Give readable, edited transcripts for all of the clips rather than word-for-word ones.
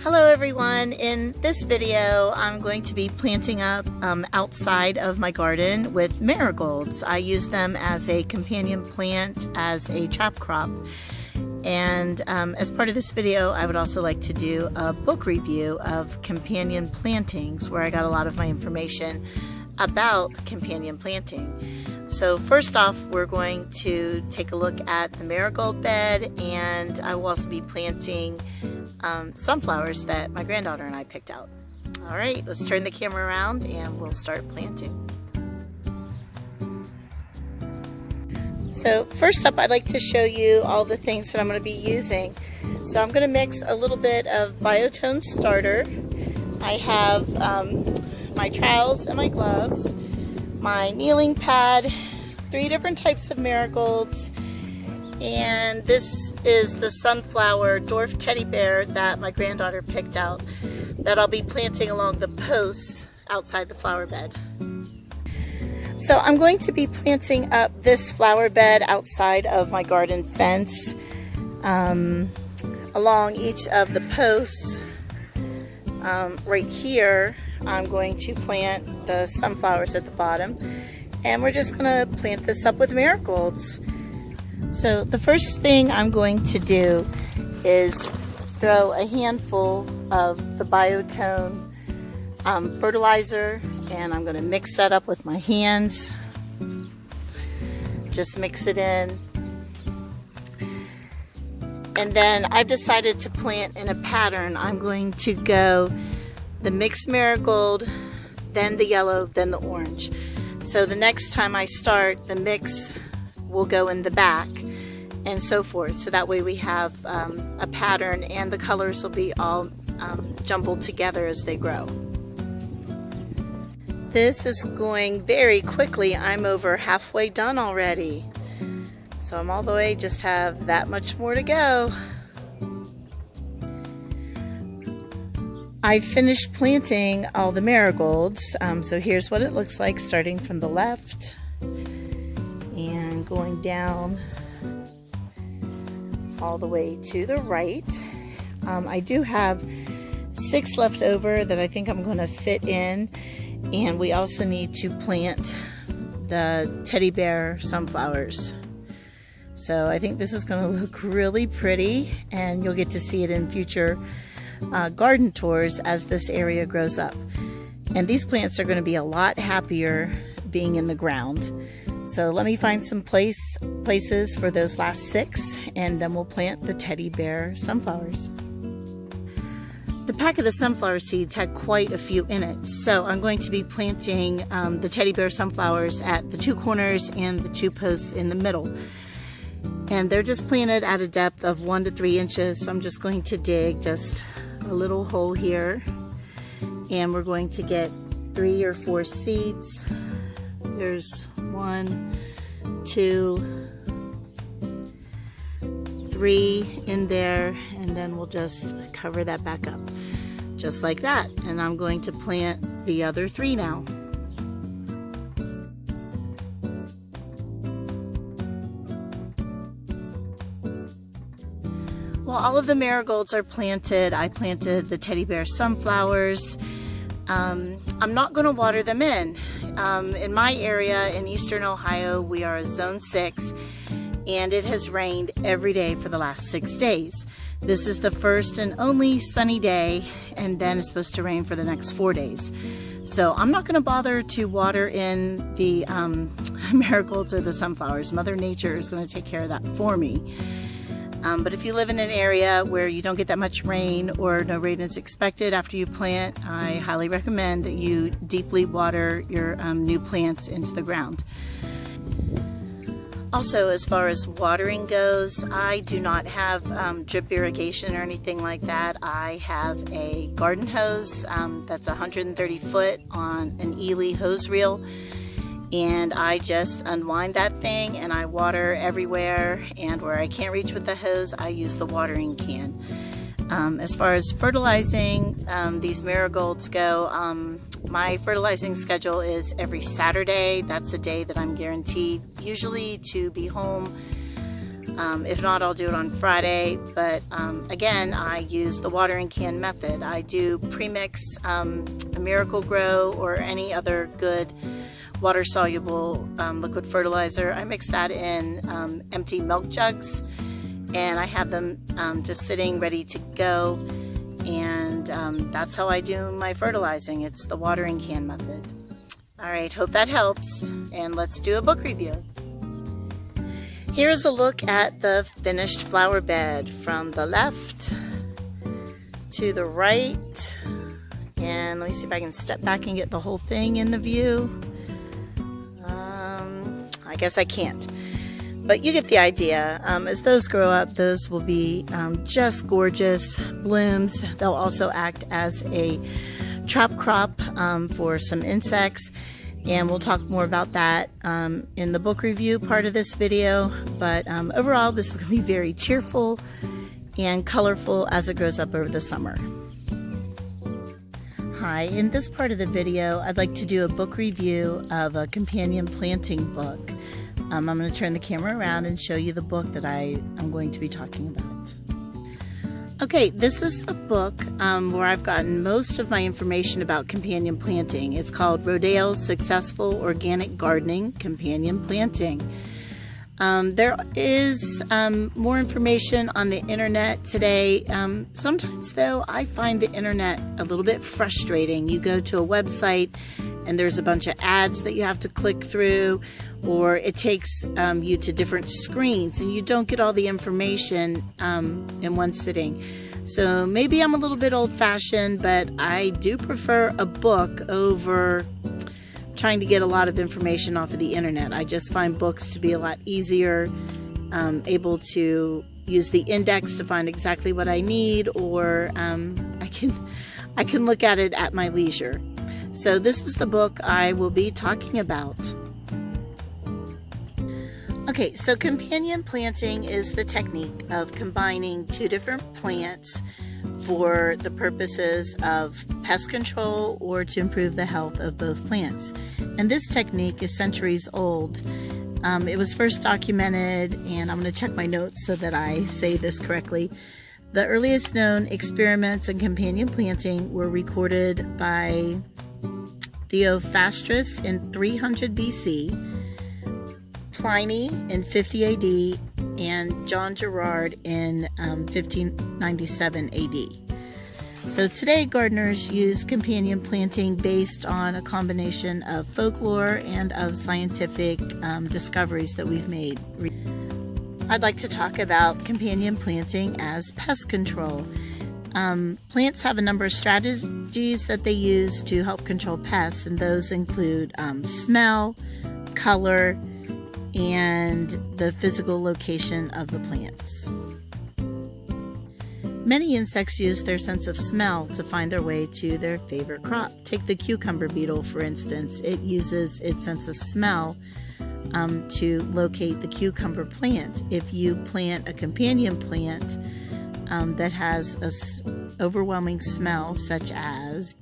Hello everyone, in this video I'm going to be planting up outside of my garden with marigolds. I use them as a companion plant, as a trap crop. And as part of this video I would also like to do a book review of companion plantings where I got a lot of my information about companion planting. So first off, we're going to take a look at the marigold bed, and I will also be planting sunflowers that my granddaughter and I picked out. All right, let's turn the camera around and we'll start planting. So first up, I'd like to show you all the things that I'm going to be using. So I'm going to mix a little bit of Biotone starter. I have my trowels and my gloves, my kneeling pad, 3 different types of marigolds, and this is the sunflower dwarf teddy bear that my granddaughter picked out that I'll be planting along the posts outside the flower bed. So I'm going to be planting up this flower bed outside of my garden fence. Along each of the posts right here, I'm going to plant the sunflowers at the bottom, and we're just going to plant this up with marigolds. So the first thing I'm going to do is throw a handful of the Biotone fertilizer, and I'm going to mix that up with my hands. Just mix it in. And then I've decided to plant in a pattern. I'm going to go the mixed marigold, then the yellow, then the orange. So the next time I start, the mix will go in the back and so forth. So that way we have a pattern, and the colors will be all jumbled together as they grow. This is going very quickly. I'm over halfway done already. So I'm all the way, just have that much more to go. I finished planting all the marigolds, so here's what it looks like starting from the left and going down all the way to the right. I do have 6 left over that I think I'm going to fit in, and we also need to plant the teddy bear sunflowers. So I think this is going to look really pretty, and you'll get to see it in future garden tours as this area grows up. And these plants are going to be a lot happier being in the ground. So let me find some places for those last 6, and then we'll plant the teddy bear sunflowers. The packet of sunflower seeds had quite a few in it, so I'm going to be planting the teddy bear sunflowers at the 2 corners and the 2 posts in the middle. And they're just planted at a depth of 1 to 3 inches. So I'm just going to dig just a little hole here, and we're going to get 3 or 4 seeds. There's 1, 2, 3 in there, and then we'll just cover that back up just like that. And I'm going to plant the other 3 now. Well, all of the marigolds are planted. I planted the teddy bear sunflowers. I'm not going to water them in. In my area in eastern Ohio, we are zone 6, and it has rained every day for the last 6 days. This is the first and only sunny day, and then it's supposed to rain for the next 4 days. So I'm not going to bother to water in the marigolds or the sunflowers. Mother Nature is going to take care of that for me. But if you live in an area where you don't get that much rain, or no rain is expected after you plant, I highly recommend that you deeply water your new plants into the ground. Also, as far as watering goes, I do not have drip irrigation or anything like that. I have a garden hose that's 130 foot on an Ely hose reel. And I just unwind that thing and I water everywhere, and where I can't reach with the hose, I use the watering can. As far as fertilizing these marigolds go, my fertilizing schedule is every Saturday. That's the day that I'm guaranteed usually to be home If not, I'll do it on Friday. But again, I use the watering can method. I do premix a Marigolds or any other good water-soluble liquid fertilizer. I mix that in empty milk jugs, and I have them just sitting ready to go. And that's how I do my fertilizing. It's the watering can method. All right, hope that helps, and let's do a book review. Here's a look at the finished flower bed from the left to the right. And let me see if I can step back and get the whole thing in the view. I guess I can't, but you get the idea. As those grow up, those will be just gorgeous blooms. They'll also act as a trap crop for some insects, and we'll talk more about that in the book review part of this video. But overall, this is going to be very cheerful and colorful as it grows up over the summer. Hi, in this part of the video, I'd like to do a book review of a companion planting book. I'm going to turn the camera around and show you the book that I am going to be talking about. Okay, this is the book where I've gotten most of my information about companion planting. It's called Rodale's Successful Organic Gardening Companion Planting. There is more information on the internet today. Sometimes though, I find the internet a little bit frustrating. You go to a website and there's a bunch of ads that you have to click through, or it takes you to different screens and you don't get all the information in one sitting. So maybe I'm a little bit old-fashioned, but I do prefer a book over trying to get a lot of information off of the internet. I just find books to be a lot easier, able to use the index to find exactly what I need, or I can look at it at my leisure. So this is the book I will be talking about. Okay, so companion planting is the technique of combining two different plants for the purposes of pest control or to improve the health of both plants. And this technique is centuries old. It was first documented, and I'm going to check my notes so that I say this correctly. The earliest known experiments in companion planting were recorded by Theophrastus in 300 BC, Pliny in 50 AD, and John Gerard in 1597 AD. So today gardeners use companion planting based on a combination of folklore and of scientific discoveries that we've made. I'd like to talk about companion planting as pest control. Plants have a number of strategies that they use to help control pests, and those include smell, color, and the physical location of the plants. Many insects use their sense of smell to find their way to their favorite crop. Take the cucumber beetle, for instance. It uses its sense of smell to locate the cucumber plant. If you plant a companion plant that has an overwhelming smell, such as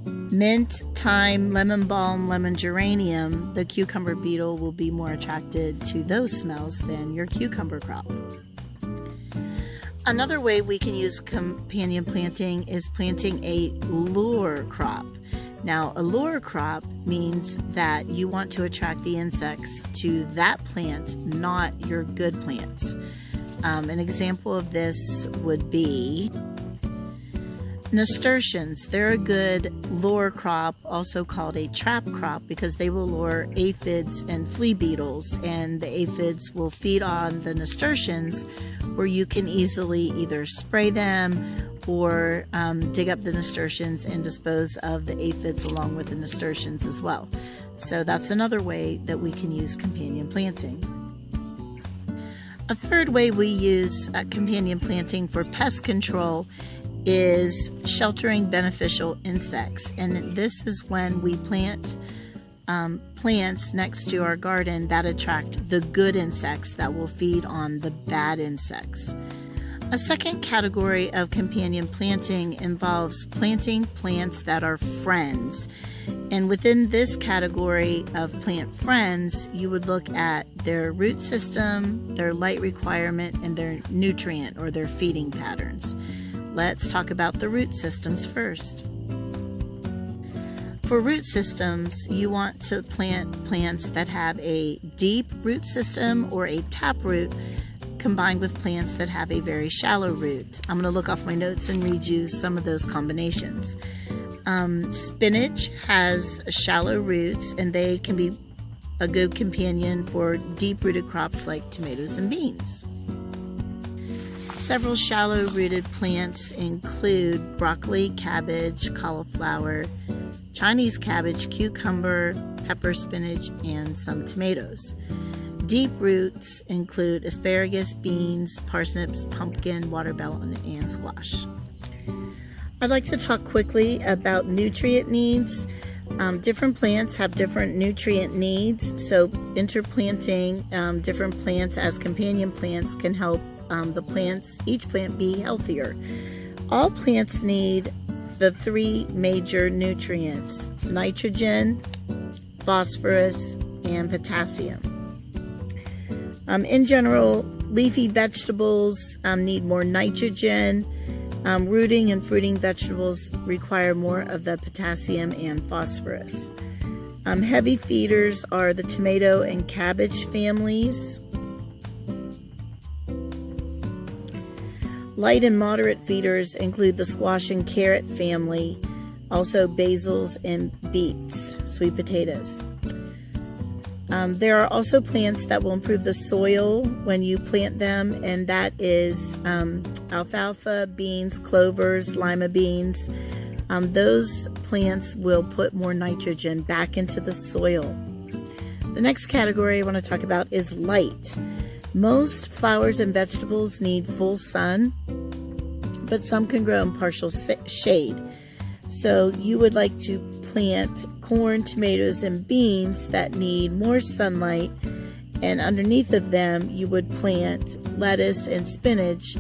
mint, thyme, lemon balm, lemon geranium, the cucumber beetle will be more attracted to those smells than your cucumber crop. Another way we can use companion planting is planting a lure crop. Now, a lure crop means that you want to attract the insects to that plant, not your good plants. An example of this would be nasturtiums. They're a good lure crop, also called a trap crop, because they will lure aphids and flea beetles, and the aphids will feed on the nasturtiums, where you can easily either spray them or dig up the nasturtiums and dispose of the aphids along with the nasturtiums as well. So that's another way that we can use companion planting. A third way we use companion planting for pest control is sheltering beneficial insects, and this is when we plant plants next to our garden that attract the good insects that will feed on the bad insects. A second category of companion planting involves planting plants that are friends. And within this category of plant friends, you would look at their root system, their light requirement, and their nutrient or their feeding patterns. Let's talk about the root systems first. For root systems, you want to plant plants that have a deep root system or a taproot combined with plants that have a very shallow root. I'm going to look off my notes and read you some of those combinations. Spinach has shallow roots, and they can be a good companion for deep-rooted crops like tomatoes and beans. Several shallow-rooted plants include broccoli, cabbage, cauliflower, Chinese cabbage, cucumber, pepper, spinach, and some tomatoes. Deep roots include asparagus, beans, parsnips, pumpkin, watermelon, and squash. I'd like to talk quickly about nutrient needs. Different plants have different nutrient needs, so interplanting different plants as companion plants can help each plant be healthier. All plants need the three major nutrients: nitrogen, phosphorus, and potassium. In general, leafy vegetables need more nitrogen. Rooting and fruiting vegetables require more of the potassium and phosphorus. Heavy feeders are the tomato and cabbage families. Light and moderate feeders include the squash and carrot family, also basils and beets, sweet potatoes. There are also plants that will improve the soil when you plant them, and that is alfalfa, beans, clovers, lima beans. Those plants will put more nitrogen back into the soil. The next category I want to talk about is light. Most flowers and vegetables need full sun, but some can grow in partial shade. So you would like to plant corn, tomatoes, and beans that need more sunlight, and underneath of them you would plant lettuce and spinach,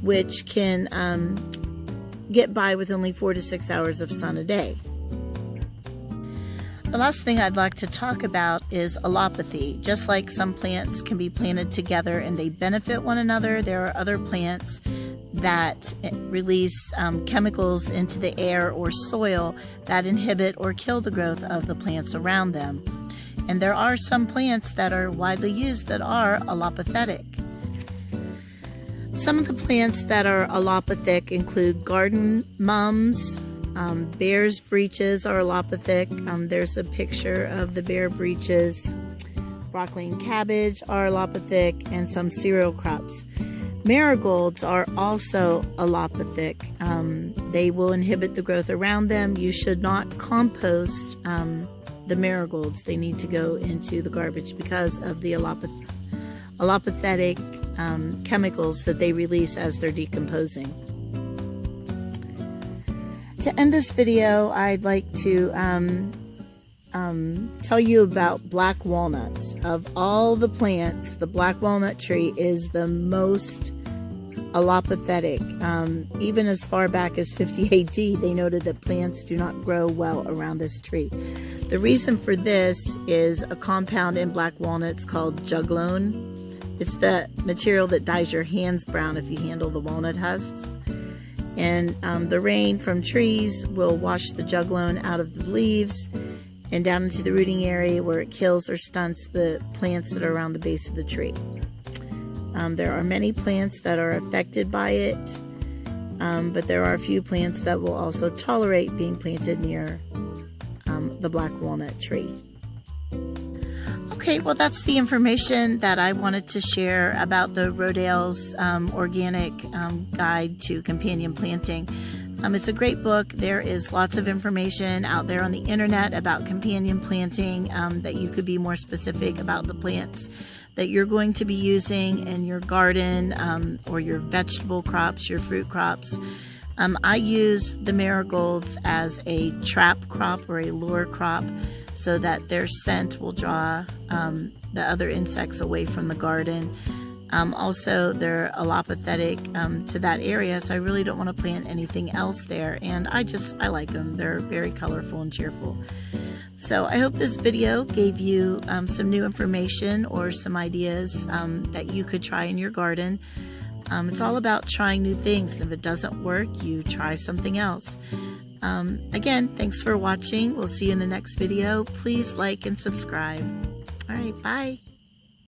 which can get by with only 4 to 6 hours of sun a day. The last thing I'd like to talk about is allopathy. Just like some plants can be planted together and they benefit one another, there are other plants that release chemicals into the air or soil that inhibit or kill the growth of the plants around them. And there are some plants that are widely used that are allopathetic. Some of the plants that are allopathic include garden mums. Bear's breeches are allopathic. There's a picture of the bear breeches. Broccoli and cabbage are allopathic, and some cereal crops. Marigolds are also allopathic. They will inhibit the growth around them. You should not compost the marigolds. They need to go into the garbage because of the allopathetic chemicals that they release as they're decomposing. To end this video, I'd like to tell you about black walnuts. Of all the plants, the black walnut tree is the most allopathetic. Even as far back as 50 AD, they noted that plants do not grow well around this tree. The reason for this is a compound in black walnuts called juglone. It's the material that dyes your hands brown if you handle the walnut husks. And the rain from trees will wash the juglone out of the leaves and down into the rooting area where it kills or stunts the plants that are around the base of the tree. There are many plants that are affected by it, but there are a few plants that will also tolerate being planted near the black walnut tree. Okay, well, that's the information that I wanted to share about the Rodale's organic guide to companion planting. It's a great book. There is lots of information out there on the internet about companion planting that you could be more specific about the plants that you're going to be using in your garden or your vegetable crops, your fruit crops. I use the marigolds as a trap crop or a lure crop so that their scent will draw the other insects away from the garden. Also, they're allopathetic to that area, so I really don't want to plant anything else there. And I like them. They're very colorful and cheerful. So I hope this video gave you some new information or some ideas that you could try in your garden. It's all about trying new things. If it doesn't work, you try something else. Again, thanks for watching. We'll see you in the next video. Please like and subscribe. All right, bye.